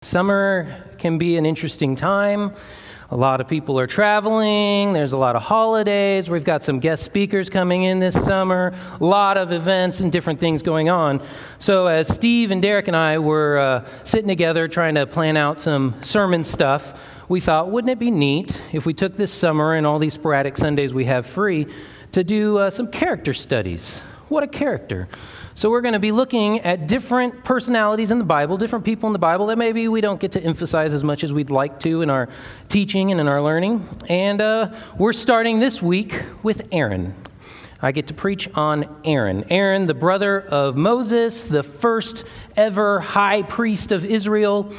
Summer can be an interesting time. A lot of people are traveling. There's a lot of holidays. We've got some guest speakers coming in this summer. A lot of events and different things going on. So as Steve and Derek and I were sitting together trying to plan out some sermon stuff, we thought, wouldn't it be neat if we took this summer and all these sporadic Sundays we have free to do some character studies? What a character. So we're going to be looking at different personalities in the Bible, different people in the Bible that maybe we don't get to emphasize as much as we'd like to in our teaching and in our learning. And we're starting this week with Aaron. I get to preach on Aaron. Aaron, the brother of Moses, the first ever high priest of Israel.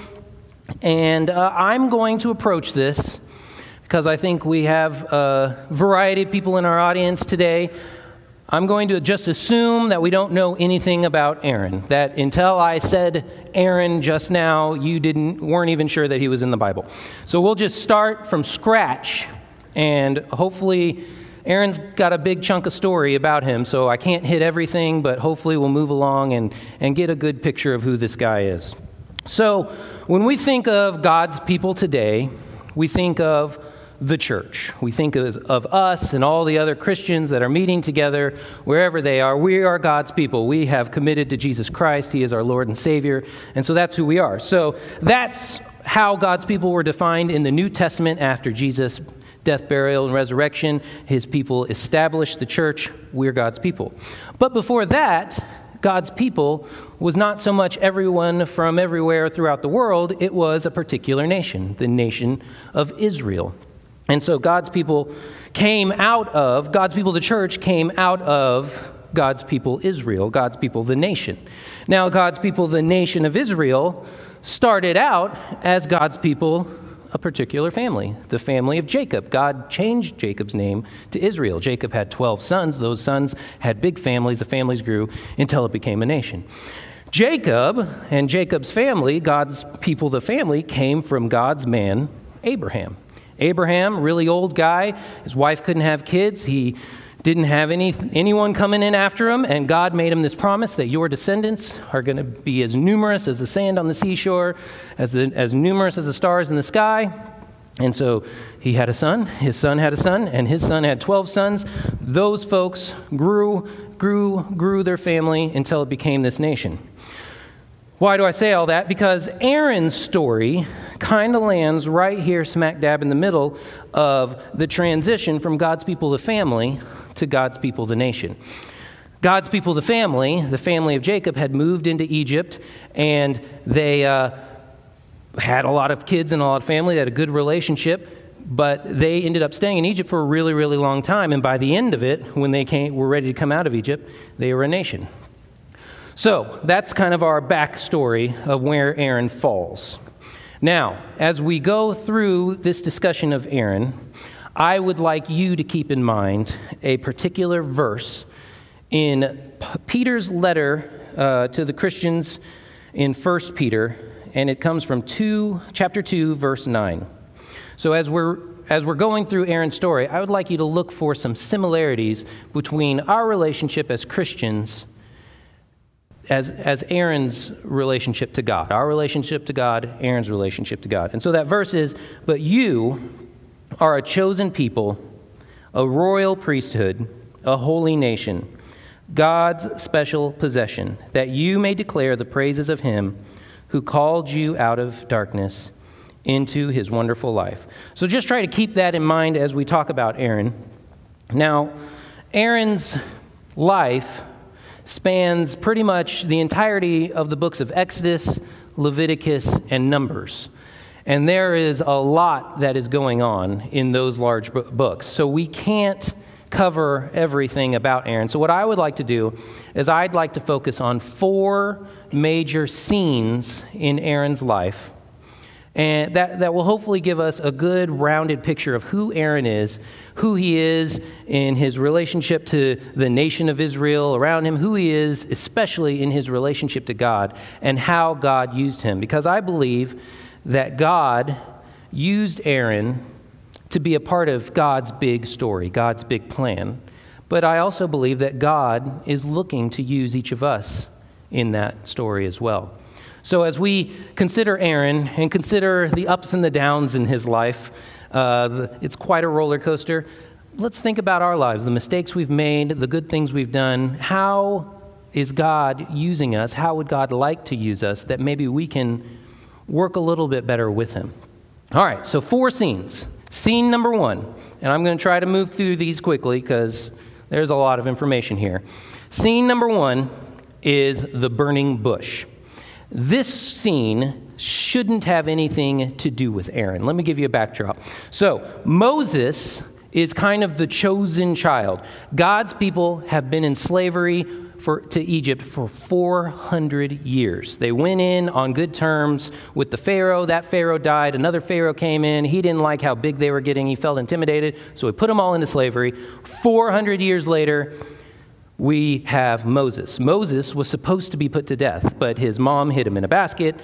And I'm going to approach this because I think we have a variety of people in our audience today. I'm going to just assume that we don't know anything about Aaron, that until I said Aaron just now, you weren't even sure that he was in the Bible. So we'll just start from scratch, and hopefully Aaron's got a big chunk of story about him, so I can't hit everything, but hopefully we'll move along and get a good picture of who this guy is. So when we think of God's people today, we think of the church. We think of us and all the other Christians that are meeting together wherever they are. We are God's people. We have committed to Jesus Christ. He is our Lord and Savior. And so that's who we are. So that's how God's people were defined in the New Testament after Jesus' death, burial, and resurrection. His people established the church. We're God's people. But before that, God's people was not so much everyone from everywhere throughout the world. It was a particular nation, the nation of Israel. And so God's people, the church, came out of God's people, Israel, God's people, the nation. Now, God's people, the nation of Israel, started out as God's people, a particular family, the family of Jacob. God changed Jacob's name to Israel. Jacob had 12 sons. Those sons had big families. The families grew until it became a nation. Jacob and Jacob's family, God's people, the family, came from God's man, Abraham. Abraham, really old guy. His wife couldn't have kids. He didn't have anyone coming in after him, and God made him this promise that your descendants are going to be as numerous as the sand on the seashore, as numerous as the stars in the sky. And so he had a son, his son had a son, and his son had 12 sons. Those folks grew their family until it became this nation. Why do I say all that? Because Aaron's story kind of lands right here smack dab in the middle of the transition from God's people, the family, to God's people, the nation. God's people, the family of Jacob, had moved into Egypt, and they had a lot of kids and a lot of family. They had a good relationship, but they ended up staying in Egypt for a really, really long time. And by the end of it, when they were ready to come out of Egypt, they were a nation. So that's kind of our backstory of where Aaron falls. Now, as we go through this discussion of Aaron, I would like you to keep in mind a particular verse in Peter's letter to the Christians in 1 Peter, and it comes from chapter 2, verse 9. So as we're going through Aaron's story, I would like you to look for some similarities between our relationship as Christians as Aaron's relationship to God. Our relationship to God, Aaron's relationship to God. And so that verse is, "But you are a chosen people, a royal priesthood, a holy nation, God's special possession, that you may declare the praises of him who called you out of darkness into his wonderful life." So just try to keep that in mind as we talk about Aaron. Now, Aaron's life spans pretty much the entirety of the books of Exodus, Leviticus, and Numbers. And there is a lot that is going on in those large books. So we can't cover everything about Aaron. So what I would like to do is I'd like to focus on 4 major scenes in Aaron's life. And that will hopefully give us a good rounded picture of who Aaron is, who he is in his relationship to the nation of Israel around him, who he is especially in his relationship to God, and how God used him. Because I believe that God used Aaron to be a part of God's big story, God's big plan. But I also believe that God is looking to use each of us in that story as well. So as we consider Aaron and consider the ups and the downs in his life, it's quite a roller coaster. Let's think about our lives, the mistakes we've made, the good things we've done. How is God using us? How would God like to use us that maybe we can work a little bit better with him? All right, so 4 scenes. Scene number 1, and I'm going to try to move through these quickly because there's a lot of information here. Scene number 1 is the burning bush. This scene shouldn't have anything to do with Aaron. Let me give you a backdrop. So Moses is kind of the chosen child. God's people have been in slavery to Egypt for 400 years. They went in on good terms with the Pharaoh. That Pharaoh died. Another Pharaoh came in. He didn't like how big they were getting. He felt intimidated, so he put them all into slavery. 400 years later, we have Moses. Moses was supposed to be put to death, but his mom hid him in a basket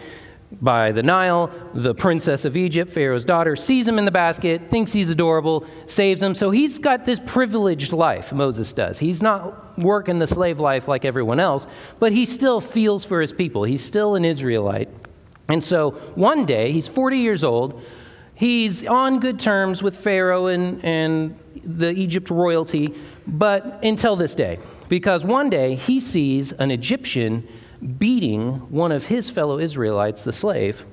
by the Nile. The princess of Egypt, Pharaoh's daughter, sees him in the basket, thinks he's adorable, saves him. So he's got this privileged life, Moses does. He's not working the slave life like everyone else, but he still feels for his people. He's still an Israelite. And so one day, he's 40 years old. He's on good terms with Pharaoh and the Egypt royalty, but until this day, because one day he sees an Egyptian beating one of his fellow Israelites, the slave,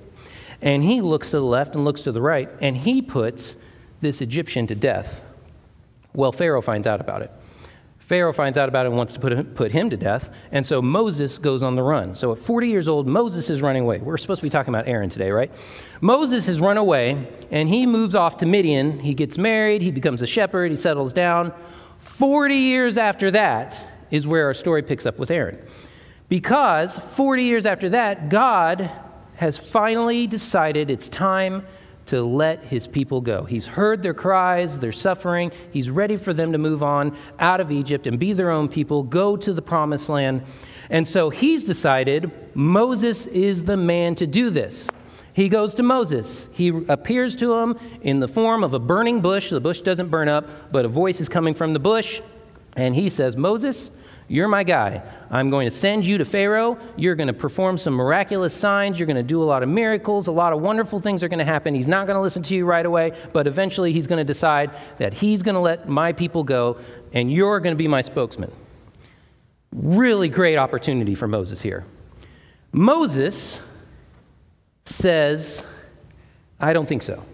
and he looks to the left and looks to the right, and he puts this Egyptian to death. Well, Pharaoh finds out about it. Pharaoh finds out about it and wants to put him to death, and so Moses goes on the run. So at 40 years old, Moses is running away. We're supposed to be talking about Aaron today, right? Moses has run away, and he moves off to Midian. He gets married. He becomes a shepherd. He settles down. 40 years after that is where our story picks up with Aaron. Because 40 years after that, God has finally decided it's time to let his people go. He's heard their cries, their suffering. He's ready for them to move on out of Egypt and be their own people, go to the promised land. And so he's decided Moses is the man to do this. He goes to Moses. He appears to him in the form of a burning bush. The bush doesn't burn up, but a voice is coming from the bush. And he says, Moses, you're my guy. I'm going to send you to Pharaoh. You're going to perform some miraculous signs. You're going to do a lot of miracles. A lot of wonderful things are going to happen. He's not going to listen to you right away, but eventually he's going to decide that he's going to let my people go, and you're going to be my spokesman. Really great opportunity for Moses here. Moses says, I don't think so.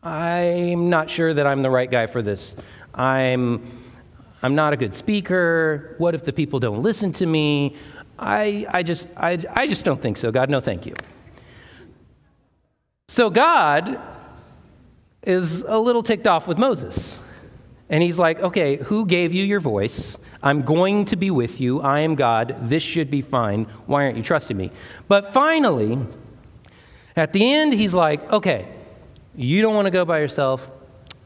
I'm not sure that I'm the right guy for this. I'm not a good speaker. What if the people don't listen to me? I just don't think so, God. No, thank you. So God is a little ticked off with Moses. And he's like, okay, who gave you your voice? I'm going to be with you. I am God. This should be fine. Why aren't you trusting me? But finally, at the end, he's like, okay, you don't want to go by yourself.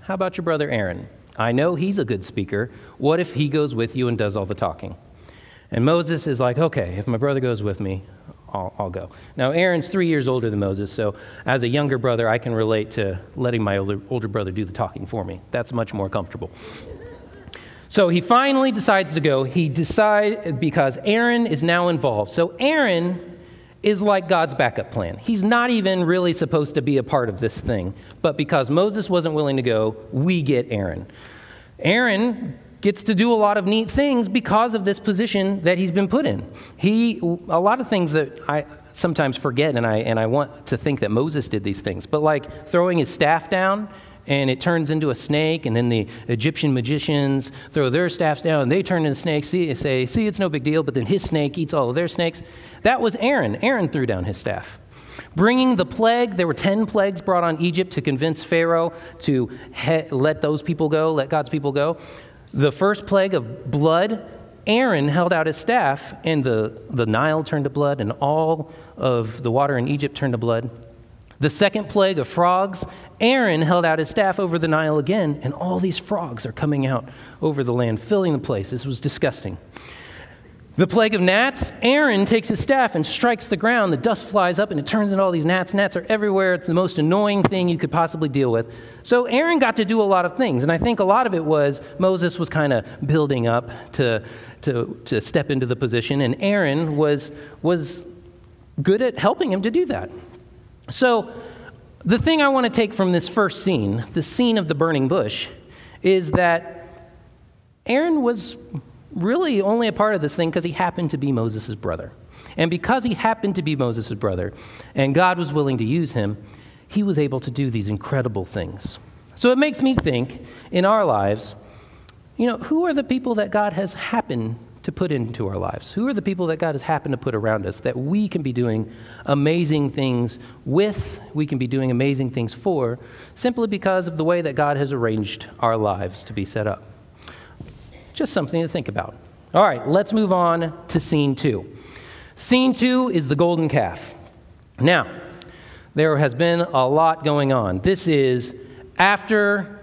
How about your brother Aaron? I know he's a good speaker. What if he goes with you and does all the talking? And Moses is like, okay, if my brother goes with me, I'll go. Now, Aaron's 3 years older than Moses, so as a younger brother, I can relate to letting my older brother do the talking for me. That's much more comfortable. So he finally decides to go. He decides because Aaron is now involved. So Aaron is like God's backup plan. He's not even really supposed to be a part of this thing. But because Moses wasn't willing to go, we get Aaron. Aaron gets to do a lot of neat things because of this position that he's been put in. A lot of things that I sometimes forget, and I want to think that Moses did these things, but like throwing his staff down and it turns into a snake, and then the Egyptian magicians throw their staffs down, and they turn into snakes, see, it's no big deal, but then his snake eats all of their snakes. That was Aaron. Aaron threw down his staff. Bringing the plague, there were 10 plagues brought on Egypt to convince Pharaoh to let those people go, let God's people go. The first plague of blood, Aaron held out his staff, and the Nile turned to blood, and all of the water in Egypt turned to blood. The second plague of frogs, Aaron held out his staff over the Nile again, and all these frogs are coming out over the land, filling the place. This was disgusting. The plague of gnats, Aaron takes his staff and strikes the ground. The dust flies up, and it turns into all these gnats. Gnats are everywhere. It's the most annoying thing you could possibly deal with. So Aaron got to do a lot of things, and I think a lot of it was Moses was kind of building up to step into the position, and Aaron was good at helping him to do that. So the thing I want to take from this first scene, the scene of the burning bush, is that Aaron was really only a part of this thing because he happened to be Moses' brother. And because he happened to be Moses' brother, and God was willing to use him, he was able to do these incredible things. So it makes me think, in our lives, who are the people that God has happened to put into our lives? Who are the people that God has happened to put around us that we can be doing amazing things with, we can be doing amazing things for, simply because of the way that God has arranged our lives to be set up? Just something to think about. All right, let's move on to scene 2. Scene 2 is the golden calf. Now, there has been a lot going on. This is after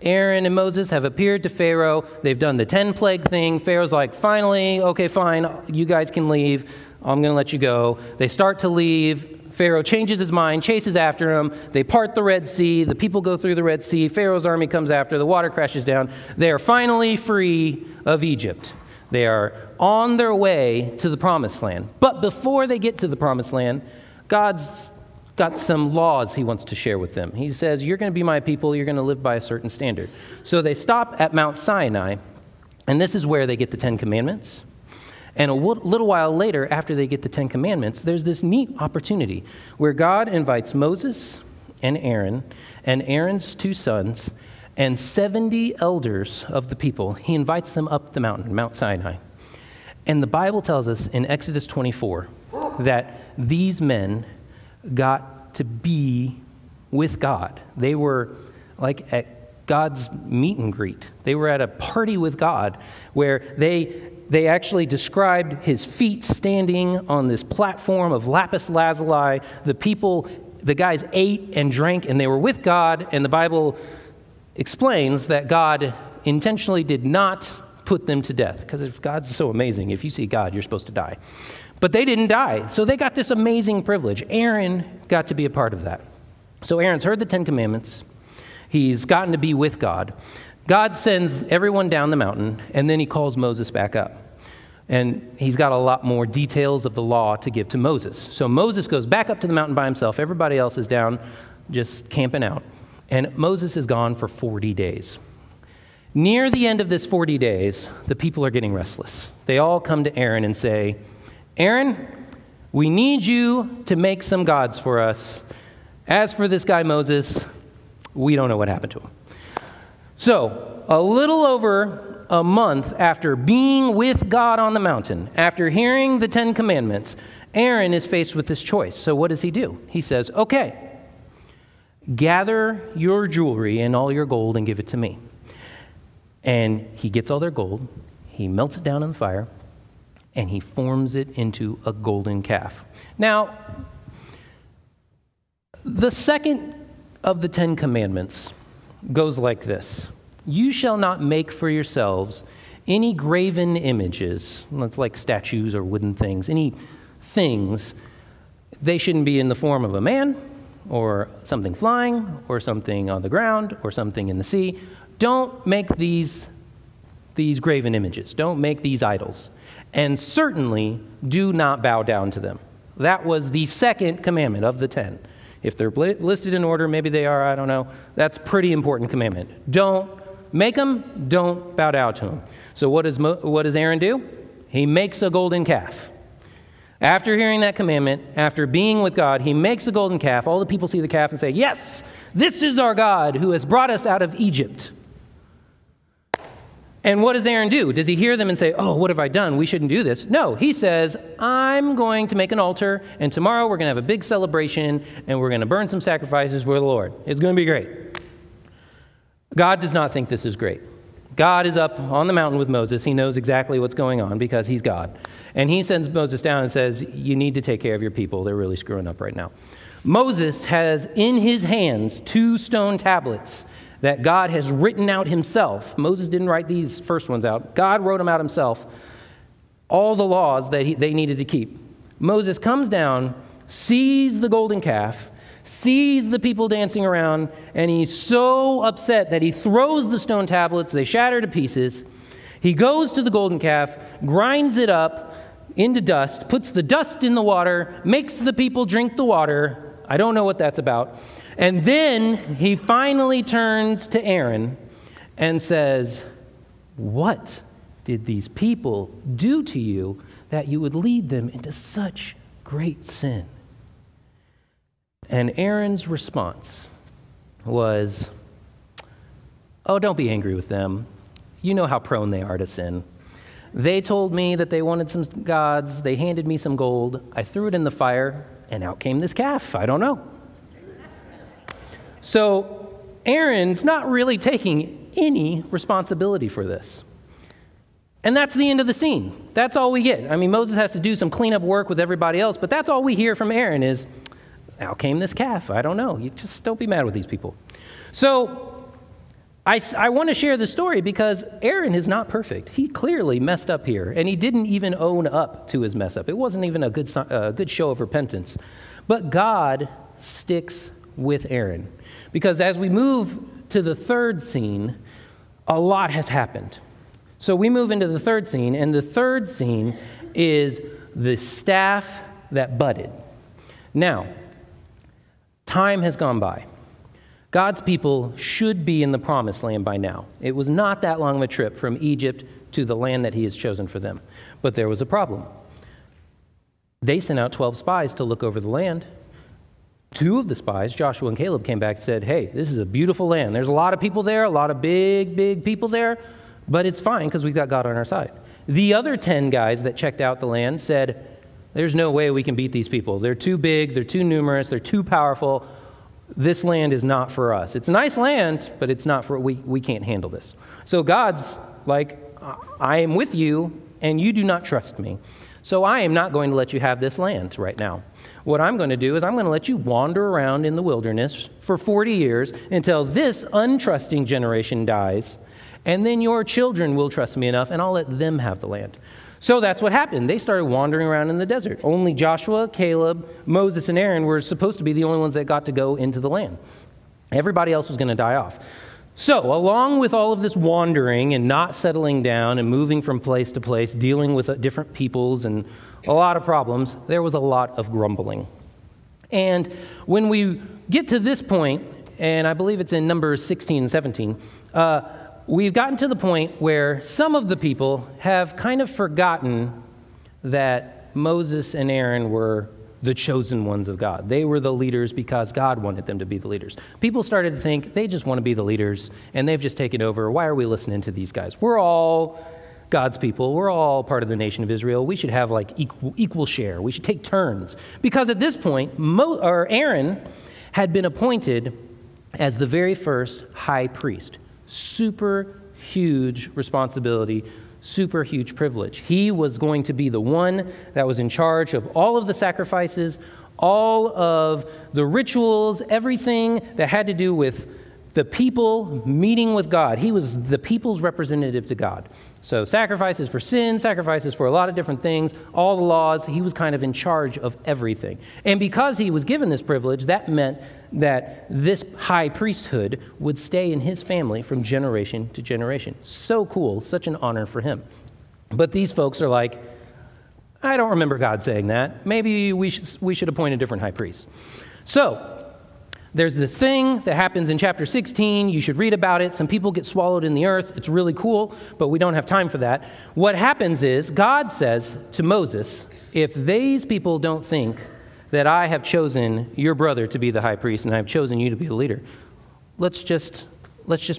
Aaron and Moses have appeared to Pharaoh. They've done the 10 plague thing. Pharaoh's like, finally, okay, fine, you guys can leave. I'm going to let you go. They start to leave. Pharaoh changes his mind, chases after them. They part the Red Sea. The people go through the Red Sea. Pharaoh's army comes after. The water crashes down. They are finally free of Egypt. They are on their way to the Promised Land. But before they get to the Promised Land, God's got some laws he wants to share with them. He says, you're going to be my people. You're going to live by a certain standard. So they stop at Mount Sinai, and this is where they get the 10 Commandments. And a little while later, after they get the 10 Commandments, there's this neat opportunity where God invites Moses and Aaron's 2 sons, and 70 elders of the people. He invites them up the mountain, Mount Sinai. And the Bible tells us in Exodus 24 that these men got to be with God. They were like at God's meet and greet. They were at a party with God where they actually described his feet standing on this platform of lapis lazuli. The guys ate and drank, and they were with God, and the Bible explains that God intentionally did not put them to death, because if God's so amazing, if you see God, you're supposed to die. But they didn't die, so they got this amazing privilege. Aaron got to be a part of that. So Aaron's heard the 10 Commandments. He's gotten to be with God. God sends everyone down the mountain, and then he calls Moses back up. And he's got a lot more details of the law to give to Moses. So Moses goes back up to the mountain by himself. Everybody else is down just camping out. And Moses is gone for 40 days. Near the end of this 40 days, the people are getting restless. They all come to Aaron and say, Aaron, we need you to make some gods for us. As for this guy Moses, we don't know what happened to him. So, a little over a month after being with God on the mountain, after hearing the 10 Commandments, Aaron is faced with this choice. So what does he do? He says, okay, gather your jewelry and all your gold and give it to me. And he gets all their gold, he melts it down in the fire, and he forms it into a golden calf. Now, the second of the 10 Commandments goes like this. You shall not make for yourselves any graven images, that's like statues or wooden things, any things. They shouldn't be in the form of a man or something flying or something on the ground or something in the sea. Don't make these graven images. Don't make these idols. And certainly do not bow down to them. That was the second commandment of the 10. If they're listed in order, maybe they are, I don't know. That's a pretty important commandment. Don't make them, don't bow down to them. So what does Aaron do? He makes a golden calf. After hearing that commandment, after being with God, he makes a golden calf. All the people see the calf and say, yes, this is our God who has brought us out of Egypt. And what does Aaron do? Does he hear them and say, oh, what have I done? We shouldn't do this. No, he says, I'm going to make an altar, and tomorrow we're going to have a big celebration, and we're going to burn some sacrifices for the Lord. It's going to be great. God does not think this is great. God is up on the mountain with Moses. He knows exactly what's going on because he's God. And he sends Moses down and says, you need to take care of your people. They're really screwing up right now. Moses has in his hands 2 stone tablets that God has written out himself. Moses didn't write these first ones out. God wrote them out himself. All the laws that they needed to keep. Moses comes down, sees the golden calf, sees the people dancing around, and he's so upset that he throws the stone tablets. They shatter to pieces. He goes to the golden calf, grinds it up, into dust, puts the dust in the water, makes the people drink the water. I don't know what that's about. And then he finally turns to Aaron and says, "What did these people do to you that you would lead them into such great sin?" And Aaron's response was, "Oh, don't be angry with them. You know how prone they are to sin. They told me that they wanted some gods. They handed me some gold. I threw it in the fire, and out came this calf. I don't know." So Aaron's not really taking any responsibility for this. And that's the end of the scene. That's all we get. I mean, Moses has to do some cleanup work with everybody else, but that's all we hear from Aaron is, "Out came this calf. I don't know. You just don't be mad with these people." So I want to share this story because Aaron is not perfect. He clearly messed up here, and he didn't even own up to his mess up. It wasn't even a good show of repentance. But God sticks with Aaron because as we move to the third scene, a lot has happened. So we move into the third scene, and the third scene is the staff that budded. Now, time has gone by. God's people should be in the promised land by now. It was not that long of a trip from Egypt to the land that he has chosen for them. But there was a problem. They sent out 12 spies to look over the land. 2 of the spies, Joshua and Caleb, came back and said, "Hey, this is a beautiful land. There's a lot of people there, a lot of big, big people there, but it's fine because we've got God on our side." The other 10 guys that checked out the land said, "There's no way we can beat these people. They're too big, they're too numerous, they're too powerful. This land is not for us. It's a nice land, but it's not for, we can't handle this." So God's like, "I am with you, and you do not trust me. So I am not going to let you have this land right now. What I'm going to do is I'm going to let you wander around in the wilderness for 40 years until this untrusting generation dies, and then your children will trust me enough, and I'll let them have the land." So that's what happened. They started wandering around in the desert. Only Joshua, Caleb, Moses, and Aaron were supposed to be the only ones that got to go into the land. Everybody else was going to die off. So along with all of this wandering and not settling down and moving from place to place, dealing with different peoples and a lot of problems, there was a lot of grumbling. And when we get to this point, and I believe it's in Numbers 16 and 17, we've gotten to the point where some of the people have kind of forgotten that Moses and Aaron were the chosen ones of God. They were the leaders because God wanted them to be the leaders. People started to think they just want to be the leaders and they've just taken over. Why are we listening to these guys? We're all God's people. We're all part of the nation of Israel. We should have like equal share. We should take turns. Because at this point, Aaron had been appointed as the very first high priest. Super huge responsibility, super huge privilege. He was going to be the one that was in charge of all of the sacrifices, all of the rituals, everything that had to do with the people meeting with God. He was the people's representative to God. So sacrifices for sin, sacrifices for a lot of different things, all the laws, he was kind of in charge of everything. And because he was given this privilege, that meant that this high priesthood would stay in his family from generation to generation. So cool, such an honor for him. But these folks are like, "I don't remember God saying that. Maybe we should appoint a different high priest." So there's this thing that happens in chapter 16. You should read about it. Some people get swallowed in the earth. It's really cool, but we don't have time for that. What happens is God says to Moses, "If these people don't think that I have chosen your brother to be the high priest and I have chosen you to be the leader, let's just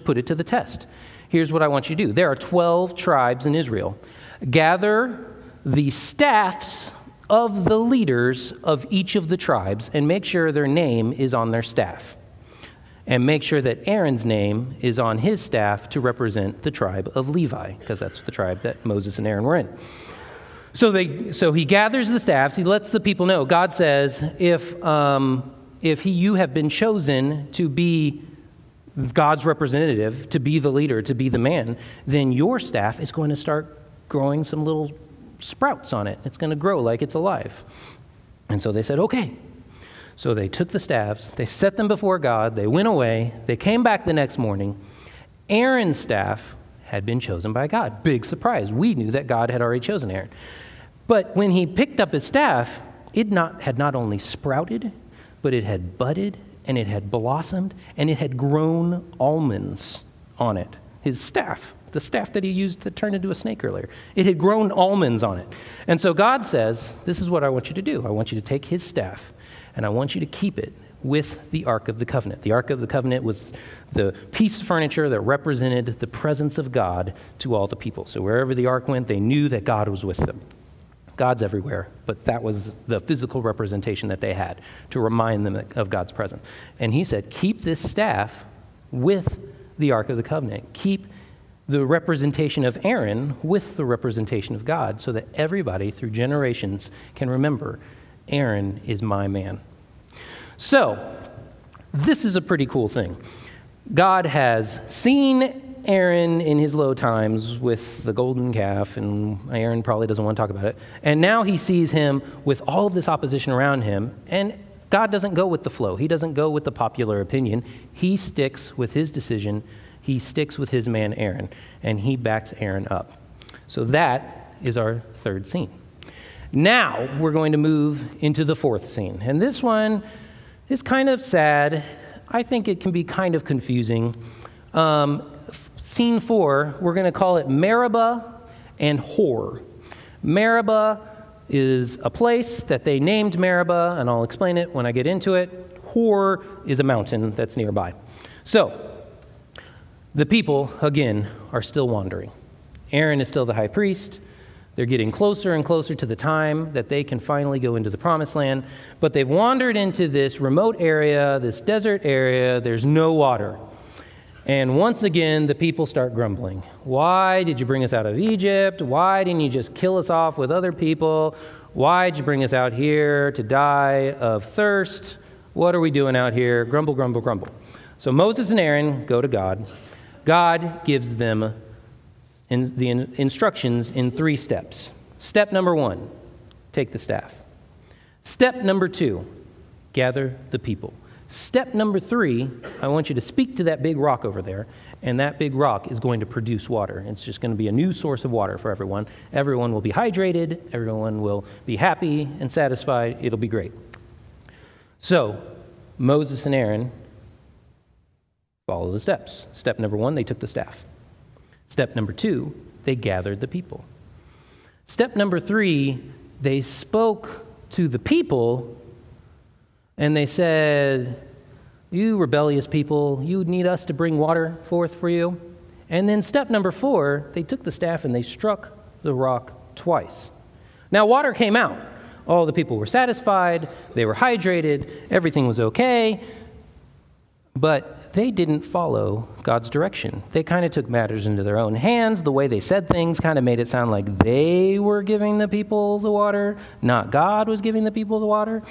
put it to the test. Here's what I want you to do. There are 12 tribes in Israel. Gather the staffs of the leaders of each of the tribes and make sure their name is on their staff. And make sure that Aaron's name is on his staff to represent the tribe of Levi, because that's the tribe that Moses and Aaron were in." So he gathers the staffs. He lets the people know. God says, if you have been chosen to be God's representative, to be the leader, to be the man, then your staff is going to start growing some little sprouts on it. It's going to grow like it's alive. And so they said, "Okay." So they took the staffs, they set them before God, they went away, they came back the next morning. Aaron's staff had been chosen by God. Big surprise. We knew that God had already chosen Aaron. But when he picked up his staff, it had not only sprouted, but it had budded, and it had blossomed, and it had grown almonds on it. His staff, the staff that he used to turn into a snake earlier. It had grown almonds on it. And so God says, this is what I want you to do. I want you to take his staff, and I want you to keep it with the Ark of the Covenant. The Ark of the Covenant was the piece of furniture that represented the presence of God to all the people. So wherever the Ark went, they knew that God was with them. God's everywhere, but that was the physical representation that they had to remind them of God's presence. And he said, keep this staff with the Ark of the Covenant. Keep the representation of Aaron with the representation of God so that everybody through generations can remember Aaron is my man. So, this is a pretty cool thing. God has seen Aaron in his low times with the golden calf, and Aaron probably doesn't want to talk about it. And now he sees him with all of this opposition around him, and God doesn't go with the flow. He doesn't go with the popular opinion. He sticks with his decision. He sticks with his man Aaron, and he backs Aaron up. So that is our third scene. Now we're going to move into the fourth scene, and this one is kind of sad. I think it can be kind of confusing. Scene 4, we're going to call it Meribah and Hor. Meribah is a place that they named Meribah, and I'll explain it when I get into it. Hor is a mountain that's nearby. So, the people, again, are still wandering. Aaron is still the high priest. They're getting closer and closer to the time that they can finally go into the promised land. But they've wandered into this remote area, this desert area. There's no water. And once again, the people start grumbling. Why did you bring us out of Egypt? Why didn't you just kill us off with other people? Why did you bring us out here to die of thirst? What are we doing out here? Grumble, grumble, grumble. So Moses and Aaron go to God. God gives them the instructions in 3 steps. Step number 1, take the staff. Step number 2, gather the people. Step number 3, I want you to speak to that big rock over there, and that big rock is going to produce water. It's just going to be a new source of water for everyone. Everyone will be hydrated. Everyone will be happy and satisfied. It'll be great. So Moses and Aaron follow the steps. Step number 1, they took the staff. Step number 2, they gathered the people. Step number 3, they spoke to the people and they said, you rebellious people, you need us to bring water forth for you. And then step number 4, they took the staff and they struck the rock twice. Now water came out. All the people were satisfied, they were hydrated, everything was okay, but they didn't follow God's direction. They kind of took matters into their own hands. The way they said things kind of made it sound like they were giving the people the water, not God was giving the people the water.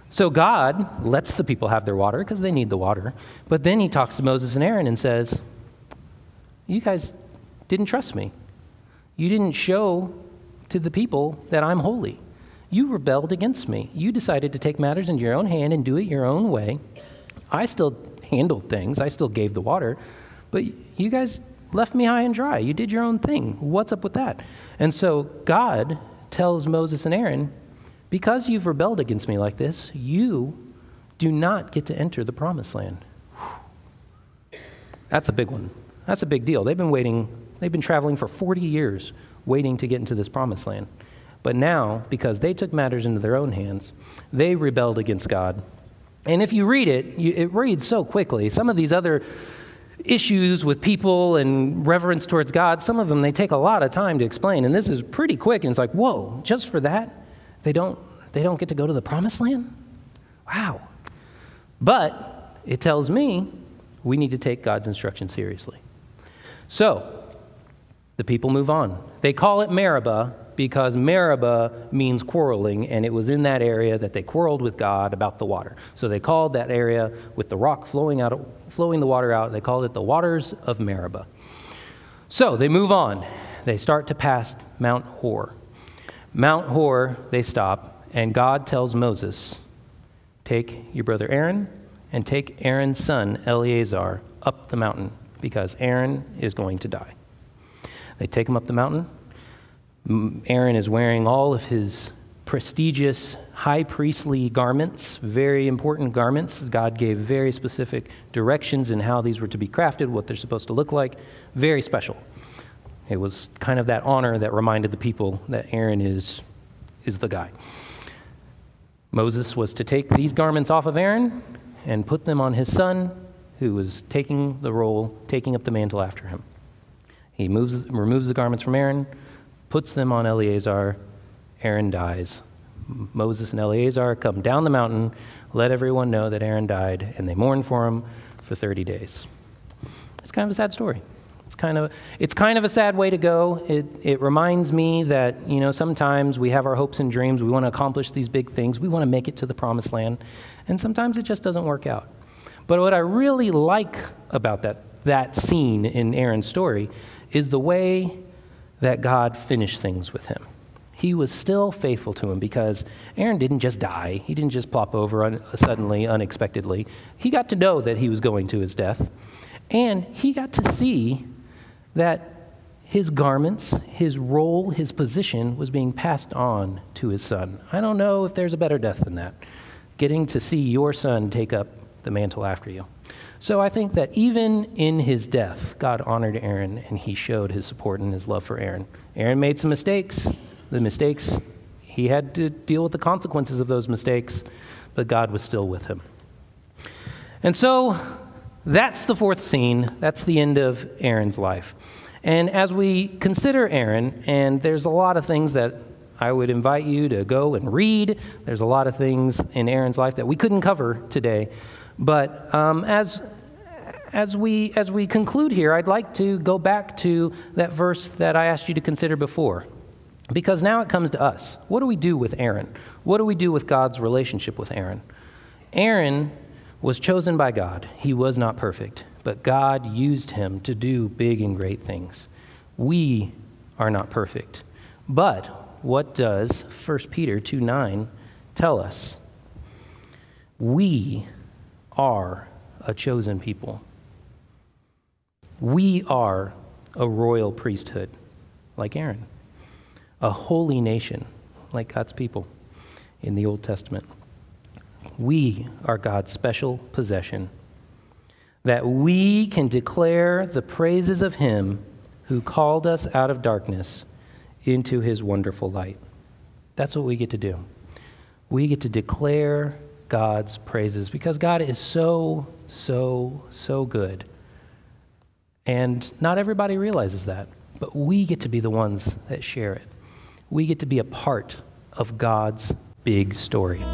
So God lets the people have their water because they need the water. But then he talks to Moses and Aaron and says, you guys didn't trust me. You didn't show to the people that I'm holy. You rebelled against me. You decided to take matters into your own hand and do it your own way. I still handled things. I still gave the water. But you guys left me high and dry. You did your own thing. What's up with that? And so God tells Moses and Aaron, because you've rebelled against me like this, you do not get to enter the promised land. That's a big one. That's a big deal. They've been traveling for 40 years waiting to get into this promised land. But now, because they took matters into their own hands, they rebelled against God. And if you read it, it reads so quickly. Some of these other issues with people and reverence towards God, some of them, they take a lot of time to explain. And this is pretty quick. And it's like, whoa, just for that? They don't get to go to the promised land? Wow. But it tells me we need to take God's instruction seriously. So the people move on. They call it Meribah because Meribah means quarreling, and it was in that area that they quarreled with God about the water. So they called that area with the rock flowing the water out, they called it the waters of Meribah. So they move on. They start to pass Mount Hor. Mount Hor, they stop, and God tells Moses, take your brother Aaron and take Aaron's son Eleazar up the mountain because Aaron is going to die. They take him up the mountain. Aaron is wearing all of his prestigious high priestly garments, very important garments. God gave very specific directions in how these were to be crafted, what they're supposed to look like. Very special. It was kind of that honor that reminded the people that Aaron is the guy. Moses was to take these garments off of Aaron and put them on his son, who was taking the role, taking up the mantle after him. He removes the garments from Aaron, puts them on Eleazar. Aaron dies. Moses and Eleazar come down the mountain, let everyone know that Aaron died, and they mourn for him for 30 days. It's kind of a sad story. It's kind of a sad way to go. It reminds me that, sometimes we have our hopes and dreams. We want to accomplish these big things. We want to make it to the promised land. And sometimes it just doesn't work out. But what I really like about that scene in Aaron's story is the way that God finished things with him. He was still faithful to him because Aaron didn't just die. He didn't just plop over suddenly, unexpectedly. He got to know that he was going to his death. And he got to see that his garments, his role, his position was being passed on to his son. I don't know if there's a better death than that, getting to see your son take up the mantle after you. So I think that even in his death, God honored Aaron, and he showed his support and his love for Aaron. Aaron made some mistakes. The mistakes, he had to deal with the consequences of those mistakes, but God was still with him. And so that's the fourth scene. That's the end of Aaron's life. And as we consider Aaron, and there's a lot of things that I would invite you to go and read. There's a lot of things in Aaron's life that we couldn't cover today. But as we conclude here, I'd like to go back to that verse that I asked you to consider before. Because now it comes to us. What do we do with Aaron? What do we do with God's relationship with Aaron? Aaron was chosen by God. He was not perfect, but God used him to do big and great things. We are not perfect. But what does 1 Peter 2:9 tell us? We are a chosen people. We are a royal priesthood, like Aaron. A holy nation, like God's people in the Old Testament. We are God's special possession, that we can declare the praises of him who called us out of darkness into his wonderful light. That's what we get to do. We get to declare God's praises because God is so, so, so good. And not everybody realizes that, but we get to be the ones that share it. We get to be a part of God's big story.